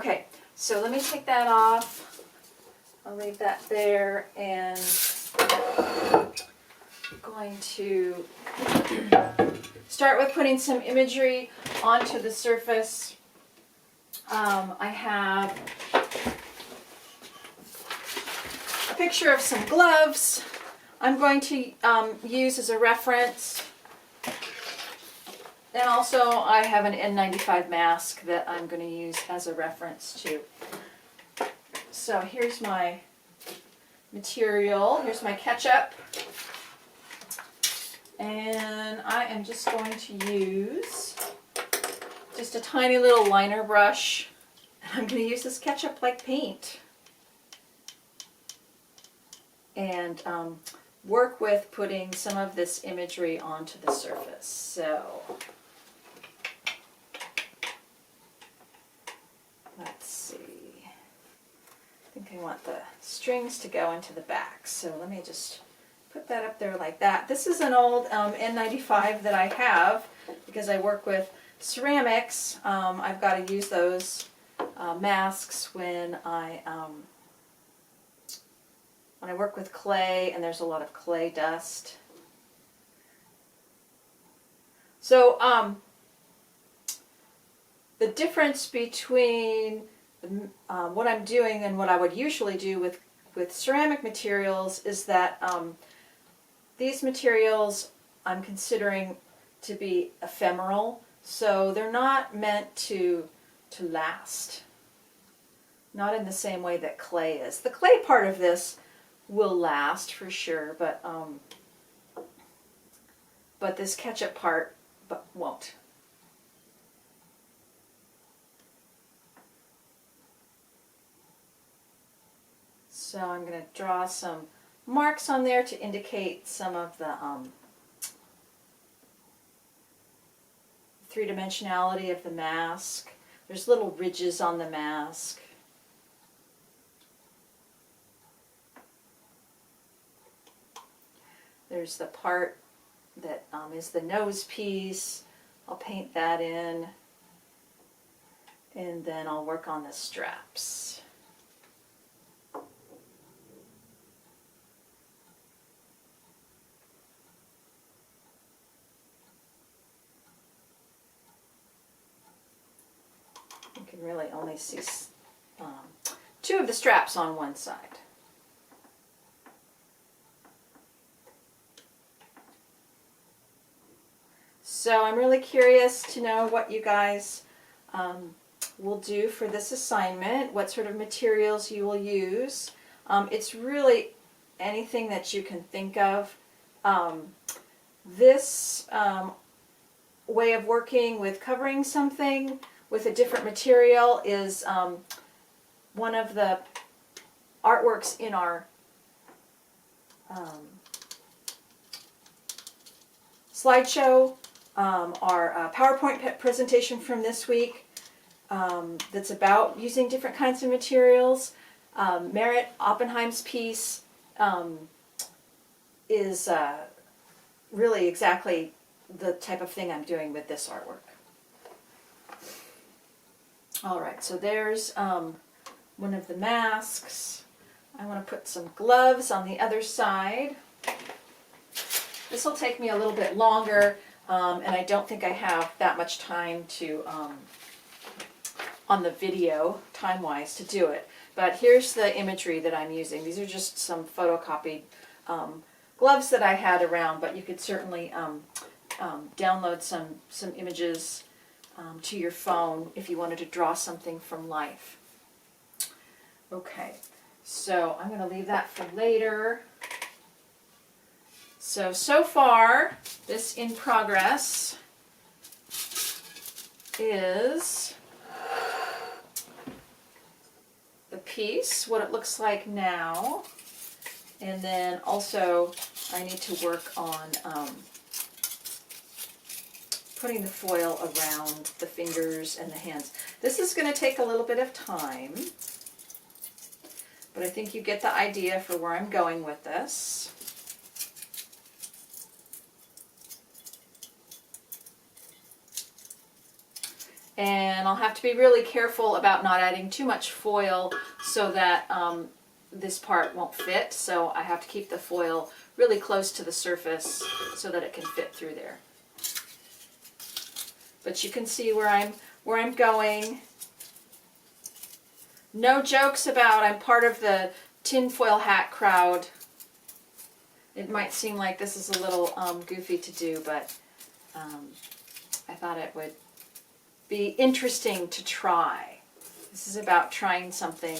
Okay, so let me take that off. I'll leave that there, and I'm going to start with putting some imagery onto the surface. I have a picture of some gloves I'm going to use as a reference. And also I have an N95 mask that I'm going to use as a reference too. So here's my material. Here's my ketchup. And I am just going to use just a tiny little liner brush. I'm going to use this ketchup like paint. And work with putting some of this imagery onto the surface. So let's see. I think I want the strings to go into the back. So let me just put that up there like that. This is an old N95 that I have because I work with ceramics. I've got to use those masks when I work with clay, and there's a lot of clay dust. So the difference between what I'm doing and what I would usually do with ceramic materials is that these materials I'm considering to be ephemeral, so they're not meant to last. Not in the same way that clay is. The clay part of this will last for sure, but this ketchup part won't. So I'm going to draw some marks on there to indicate some of the three-dimensionality of the mask. There's little ridges on the mask. There's the part that is the nose piece. I'll paint that in. And then I'll work on the straps. You can really only see two of the straps on one side. So I'm really curious to know what you guys will do for this assignment, what sort of materials you will use. It's really anything that you can think of. This way of working with covering something with a different material is one of the artworks in our slideshow. Our PowerPoint presentation from this week that's about using different kinds of materials. Merritt Oppenheim's piece is really exactly the type of thing I'm doing with this artwork. Alright, so there's one of the masks. I want to put some gloves on the other side. This will take me a little bit longer. And I don't think I have that much time to, on the video, time-wise, to do it. But here's the imagery that I'm using. These are just some photocopied gloves that I had around, but you could certainly download some images to your phone if you wanted to draw something from life. Okay, so I'm going to leave that for later. So far, this in progress is the piece, what it looks like now, and then also I need to work on putting the foil around the fingers and the hands. This is going to take a little bit of time, but I think you get the idea for where I'm going with this. And I'll have to be really careful about not adding too much foil so that this part won't fit. So I have to keep the foil really close to the surface so that it can fit through there. But you can see where I'm going. No jokes about I'm part of the tinfoil hat crowd. It might seem like this is a little goofy to do, but I thought it would be interesting to try. This is about trying something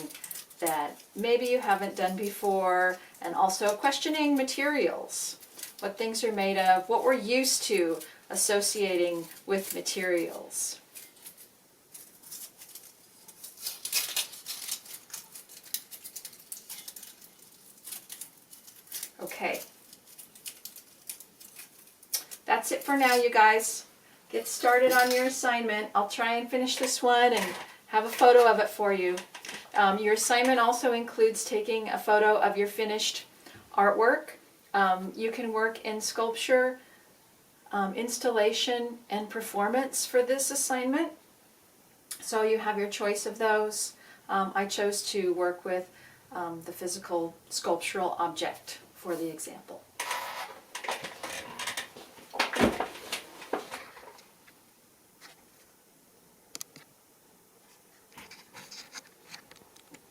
that maybe you haven't done before, and also questioning materials, what things are made of, what we're used to associating with materials. Okay. That's it for now, you guys. Get started on your assignment. I'll try and finish this one and have a photo of it for you. Your assignment also includes taking a photo of your finished artwork. You can work in sculpture, installation, and performance for this assignment. So you have your choice of those. I chose to work with the physical sculptural object for the example.